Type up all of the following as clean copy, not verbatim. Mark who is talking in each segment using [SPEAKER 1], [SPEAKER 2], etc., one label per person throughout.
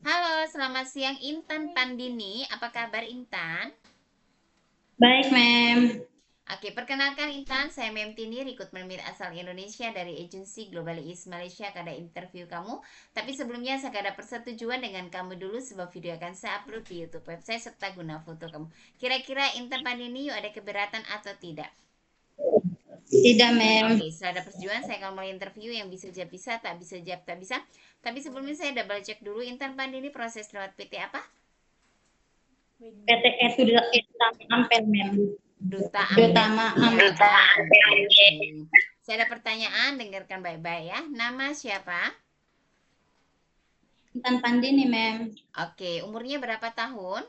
[SPEAKER 1] Halo, selamat siang Intan Pandini. Apa kabar Intan?
[SPEAKER 2] Baik, Mem.
[SPEAKER 1] Oke, perkenalkan Intan, saya Mem Tini, recruitment lead asal Indonesia dari agensi Global East Malaysia. Kada interview kamu. Tapi sebelumnya saya ada persetujuan dengan kamu dulu sebab video akan saya upload di YouTube website serta guna foto kamu. Kira-kira Intan Pandini yuk ada keberatan atau tidak?
[SPEAKER 2] Tidak, Mem.
[SPEAKER 1] Oke, setelah ada persetujuan saya akan mulai interview yang bisa jawab bisa, tak bisa jawab tak bisa. Tapi sebelumnya saya double check dulu Intan Pandini proses lewat PT apa?
[SPEAKER 2] PT itu Ampel, Mem.
[SPEAKER 1] Duta Ampel
[SPEAKER 2] Utama
[SPEAKER 1] ya.
[SPEAKER 2] Ampel.
[SPEAKER 1] Oke. Saya ada pertanyaan, dengarkan baik-baik ya. Nama siapa?
[SPEAKER 2] Intan Pandini, Mem.
[SPEAKER 1] Oke, umurnya berapa tahun?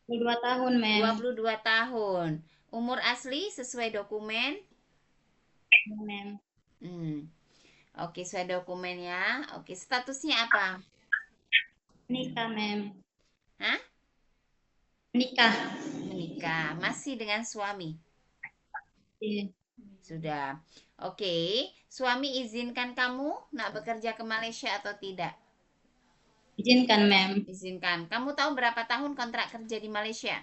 [SPEAKER 2] 22 tahun, Mem.
[SPEAKER 1] 22 tahun. Umur asli sesuai dokumen?
[SPEAKER 2] Mem.
[SPEAKER 1] Hmm. Oke, sesuai dokumen ya. Oke, statusnya apa?
[SPEAKER 2] Nikah, Mem.
[SPEAKER 1] Hah?
[SPEAKER 2] Nikah.
[SPEAKER 1] Menikah. Masih dengan suami?
[SPEAKER 2] Iya.
[SPEAKER 1] Sudah. Oke, suami izinkan kamu nak bekerja ke Malaysia atau tidak?
[SPEAKER 2] Izinkan, Mem.
[SPEAKER 1] Izinkan. Kamu tahu berapa tahun kontrak kerja di Malaysia?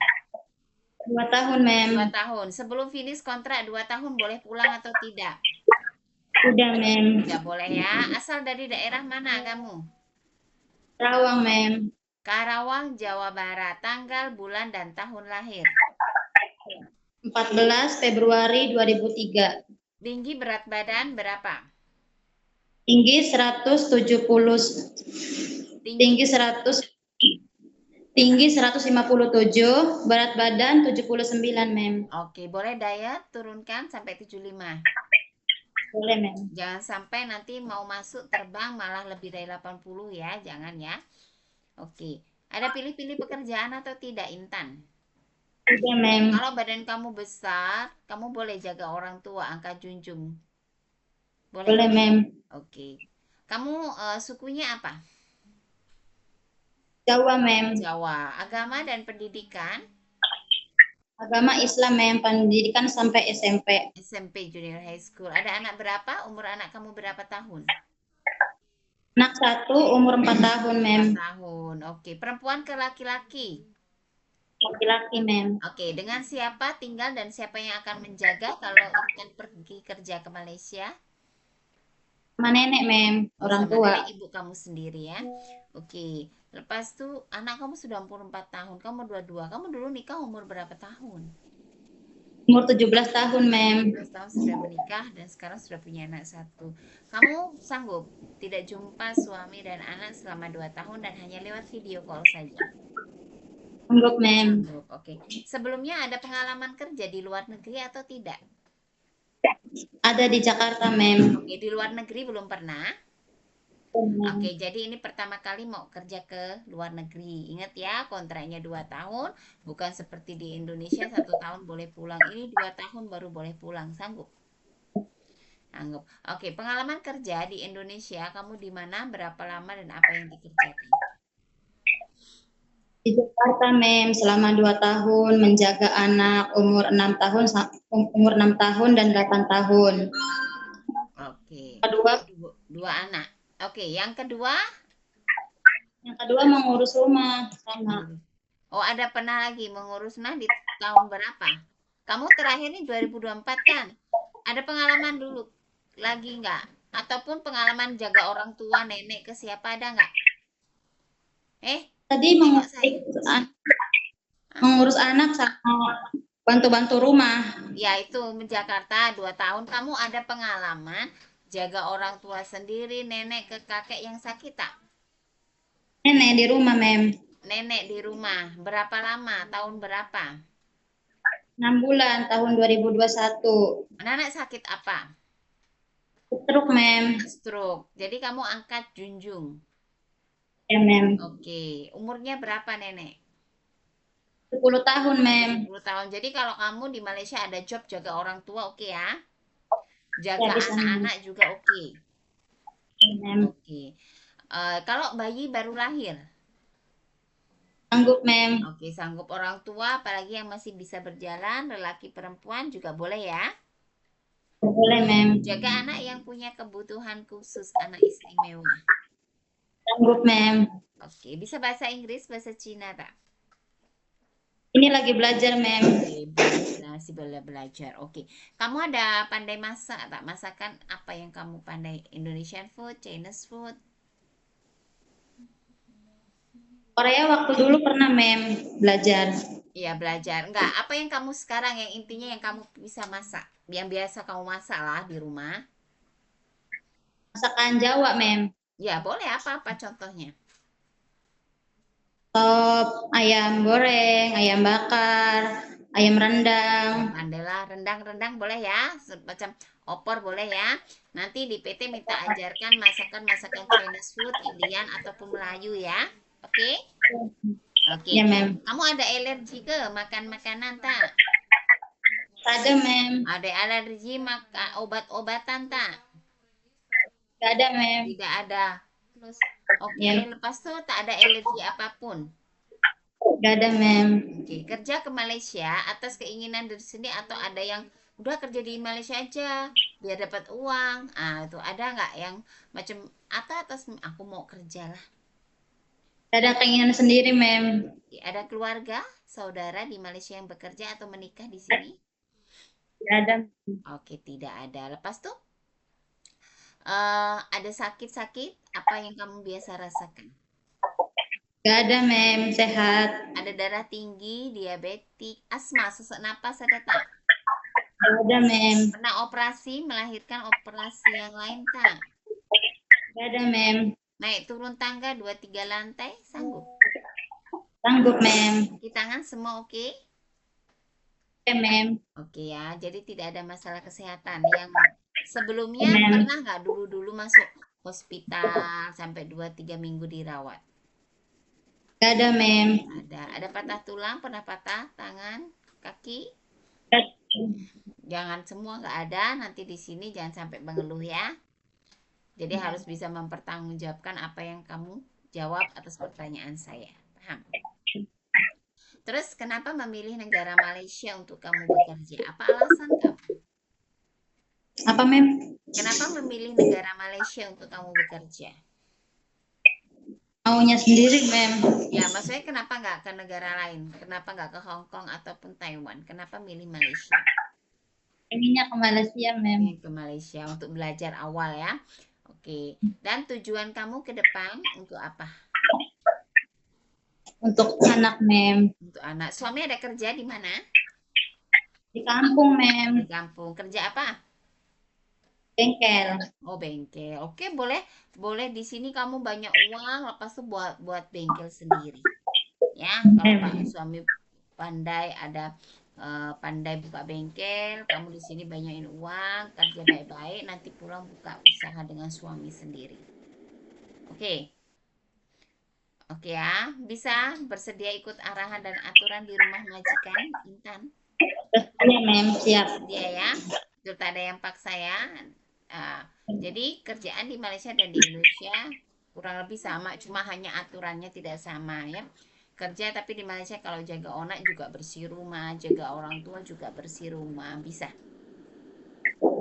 [SPEAKER 2] 2 tahun, Mem.
[SPEAKER 1] 2 tahun. Sebelum finish kontrak 2 tahun boleh pulang atau tidak?
[SPEAKER 2] Udah, Mem.
[SPEAKER 1] Tidak boleh ya. Asal dari daerah mana kamu?
[SPEAKER 2] Rawang, Mem.
[SPEAKER 1] Karawang, Jawa Barat. Tanggal, bulan, dan tahun lahir.
[SPEAKER 2] 14 Februari 2003.
[SPEAKER 1] Tinggi berat badan berapa?
[SPEAKER 2] Tinggi 170.
[SPEAKER 1] Tinggi.
[SPEAKER 2] Tinggi 100. Tinggi 157, berat badan 79, Mem.
[SPEAKER 1] Oke, boleh diet turunkan sampai 75.
[SPEAKER 2] Boleh, Mem.
[SPEAKER 1] Jangan sampai nanti mau masuk terbang malah lebih dari 80 ya. Jangan ya. Oke. Ada pilih-pilih pekerjaan atau tidak, Intan?
[SPEAKER 2] Udah, Mem.
[SPEAKER 1] Kalau badan kamu besar, kamu boleh jaga orang tua, angkat junjung. Boleh?
[SPEAKER 2] Boleh, Mem.
[SPEAKER 1] Oke. Kamu sukunya apa?
[SPEAKER 2] Jawa, Mem.
[SPEAKER 1] Jawa. Agama dan pendidikan?
[SPEAKER 2] Agama Islam, Mem. Pendidikan sampai SMP.
[SPEAKER 1] SMP Junior High School. Ada anak berapa? Umur anak kamu berapa tahun?
[SPEAKER 2] Anak 1 umur 4 tahun, Mem.
[SPEAKER 1] 4 tahun. Oke. Perempuan ke laki-laki?
[SPEAKER 2] Laki-laki, Mem.
[SPEAKER 1] Oke. Dengan siapa tinggal dan siapa yang akan menjaga kalau akan pergi kerja ke Malaysia?
[SPEAKER 2] Sama nenek, Mem.
[SPEAKER 1] Oh,
[SPEAKER 2] Orang
[SPEAKER 1] sama
[SPEAKER 2] tua.
[SPEAKER 1] nenek ibu kamu sendiri ya. Oke. Lepas itu anak kamu sudah umur 4 tahun, kamu 22. Kamu dulu nikah umur berapa tahun?
[SPEAKER 2] Umur 17 tahun, Mem.
[SPEAKER 1] 17 tahun sudah menikah dan sekarang sudah punya anak satu. Kamu sanggup tidak jumpa suami dan anak selama 2 tahun dan hanya lewat video call saja?
[SPEAKER 2] Sanggup, Mem.
[SPEAKER 1] Sanggup, oke. Sebelumnya ada pengalaman kerja di luar negeri atau tidak?
[SPEAKER 2] Ada di Jakarta, Mem.
[SPEAKER 1] Oke, di luar negeri belum pernah? Oke, jadi ini pertama kali mau kerja ke luar negeri. Ingat ya, kontraknya 2 tahun, bukan seperti di Indonesia 1 tahun boleh pulang. Ini 2 tahun baru boleh pulang. Sanggup? Sanggup. Oke, pengalaman kerja di Indonesia, kamu di mana, berapa lama, dan apa yang dikerjakan?
[SPEAKER 2] Di Jakarta, Mem. Selama 2 tahun menjaga anak umur 6 tahun, umur 6 tahun dan 8 tahun.
[SPEAKER 1] Oke,
[SPEAKER 2] Kedua,
[SPEAKER 1] dua anak. Oke, yang kedua,
[SPEAKER 2] yang kedua mengurus rumah sama.
[SPEAKER 1] oh ada pernah lagi mengurus nah di tahun berapa? Kamu terakhir nih 2024 kan? Ada pengalaman dulu lagi nggak? Ataupun pengalaman jaga orang tua, nenek ke siapa ada nggak?
[SPEAKER 2] Tadi
[SPEAKER 1] Tengok saya. Hah?
[SPEAKER 2] mengurus anak sama bantu-bantu rumah.
[SPEAKER 1] Ya itu di Jakarta 2 tahun. Kamu ada pengalaman jaga orang tua sendiri, nenek ke kakek yang sakit tak?
[SPEAKER 2] Nenek di rumah, Mem.
[SPEAKER 1] Nenek di rumah. Berapa lama? Tahun berapa?
[SPEAKER 2] 6 bulan tahun 2021.
[SPEAKER 1] Nenek sakit apa?
[SPEAKER 2] Truk, Mem.
[SPEAKER 1] Stroke. Jadi kamu angkat junjung.
[SPEAKER 2] Ya, Mem.
[SPEAKER 1] Oke. Umurnya berapa nenek?
[SPEAKER 2] 10 tahun, Mem.
[SPEAKER 1] 10 tahun. Jadi kalau kamu di Malaysia ada job jaga orang tua, oke ya?
[SPEAKER 2] Ya,
[SPEAKER 1] Jaga
[SPEAKER 2] bisa, Mem.
[SPEAKER 1] anak-anak juga oke.
[SPEAKER 2] Ya, Mem.
[SPEAKER 1] Oke. Kalau bayi baru lahir,
[SPEAKER 2] Sanggup, Mem.
[SPEAKER 1] oke, sanggup orang tua, apalagi yang masih bisa berjalan, lelaki perempuan juga boleh ya.
[SPEAKER 2] Boleh, Mem.
[SPEAKER 1] Jaga anak yang punya kebutuhan khusus, anak istimewa.
[SPEAKER 2] Sanggup, mem.
[SPEAKER 1] Oke, bisa bahasa Inggris, bahasa Cina tak?
[SPEAKER 2] Ini lagi belajar, mem.
[SPEAKER 1] Oke, masih belajar. Oke, kamu ada pandai masak tak? Masakan apa yang kamu pandai? Indonesian food, Chinese food?
[SPEAKER 2] Korea waktu dulu pernah, mem, belajar.
[SPEAKER 1] Iya, belajar. Enggak, apa yang kamu sekarang yang intinya yang kamu bisa masak? Yang biasa kamu masak lah di rumah.
[SPEAKER 2] Masakan Jawa, mem.
[SPEAKER 1] Ya, boleh apa-apa contohnya?
[SPEAKER 2] Top, ayam goreng, ayam bakar, ayam rendang.
[SPEAKER 1] Ya, pandailah rendang-rendang boleh ya, semacam opor boleh ya. Nanti di PT minta ajarkan masakan-masakan Chinese food, Indian ataupun Melayu ya. Oke? Oke.
[SPEAKER 2] Ya, mem.
[SPEAKER 1] Kamu ada alergi ke makan makanan tak?
[SPEAKER 2] Ada, mem.
[SPEAKER 1] Ada alergi maka obat-obatan tak?
[SPEAKER 2] Gak ada, mem.
[SPEAKER 1] Tidak ada. Terus, oke,
[SPEAKER 2] Ya,
[SPEAKER 1] lepas itu tak ada alergi apapun.
[SPEAKER 2] gak ada, mem.
[SPEAKER 1] Oke, kerja ke Malaysia atas keinginan dari sini atau ada yang udah kerja di Malaysia aja biar dapat uang. Ah, itu ada nggak yang macam atau atas aku mau kerja lah.
[SPEAKER 2] Gak ada keinginan sendiri, mem.
[SPEAKER 1] Ada keluarga, saudara di Malaysia yang bekerja atau menikah di sini?
[SPEAKER 2] Gak ada.
[SPEAKER 1] Oke, tidak ada. Lepas tuh ada sakit-sakit apa yang kamu biasa rasakan?
[SPEAKER 2] Gak ada, mem. Sehat.
[SPEAKER 1] Ada darah tinggi, diabetik, asma, sesak napas ada tak?
[SPEAKER 2] Gak ada, mem.
[SPEAKER 1] Pernah operasi, melahirkan operasi yang lain tak?
[SPEAKER 2] Gak ada, mem.
[SPEAKER 1] Naik turun tangga 2-3 lantai, sanggup.
[SPEAKER 2] Sanggup, mem.
[SPEAKER 1] Di tangan semua oke?
[SPEAKER 2] Oke, mem.
[SPEAKER 1] Oke ya, jadi tidak ada masalah kesehatan. Yang sebelumnya
[SPEAKER 2] Mem.
[SPEAKER 1] pernah nggak dulu-dulu masuk hospital sampai 2-3 minggu dirawat?
[SPEAKER 2] Gak ada, mem.
[SPEAKER 1] Ada. Ada patah tulang, pernah patah tangan, kaki? Jangan semua nggak ada, nanti di sini jangan sampai mengeluh ya. Jadi harus bisa mempertanggungjawabkan apa yang kamu jawab atas pertanyaan saya. Paham? Terus kenapa memilih negara Malaysia untuk kamu bekerja? Apa alasan kamu?
[SPEAKER 2] Apa, mem?
[SPEAKER 1] Kenapa memilih negara Malaysia untuk kamu bekerja?
[SPEAKER 2] Maunya sendiri, mem.
[SPEAKER 1] Ya, maksudnya kenapa nggak ke negara lain? Kenapa nggak ke Hong Kong ataupun Taiwan? Kenapa milih Malaysia?
[SPEAKER 2] Pengennya ke Malaysia, mem.
[SPEAKER 1] Ingin ke Malaysia untuk belajar awal ya. Oke. Dan tujuan kamu ke depan untuk apa?
[SPEAKER 2] Untuk anak, mem.
[SPEAKER 1] Untuk anak. Suami ada kerja di mana?
[SPEAKER 2] Di kampung, mem.
[SPEAKER 1] Di kampung. Kerja apa?
[SPEAKER 2] Bengkel.
[SPEAKER 1] Oh, bengkel. Oke, boleh. Boleh di sini kamu banyak uang, lepas itu buat buat bengkel sendiri. Ya, kalau Pak
[SPEAKER 2] Mem.
[SPEAKER 1] suami pandai ada pandai buka bengkel, kamu di sini banyakin uang, kerja baik-baik, nanti pulang buka usaha dengan suami sendiri. Oke. Oke ya, bisa bersedia ikut arahan dan aturan di rumah majikan, Intan?
[SPEAKER 2] Iya, mem. Siap.
[SPEAKER 1] Bersedia ya, betul tak ada yang paksa ya. Ah, jadi kerjaan di Malaysia dan di Indonesia kurang lebih sama, cuma hanya aturannya tidak sama ya. Kerja tapi di Malaysia kalau jaga anak juga bersih rumah, jaga orang tua juga bersih rumah, bisa.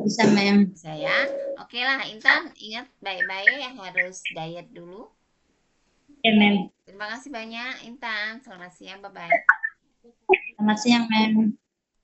[SPEAKER 2] Bisa, mem.
[SPEAKER 1] Bisa ya. Oke lah, Intan, ingat baik-baik harus diet dulu.
[SPEAKER 2] Oke, mem.
[SPEAKER 1] Terima kasih banyak, Intan. Selamat siang, bye-bye.
[SPEAKER 2] Selamat siang, mem.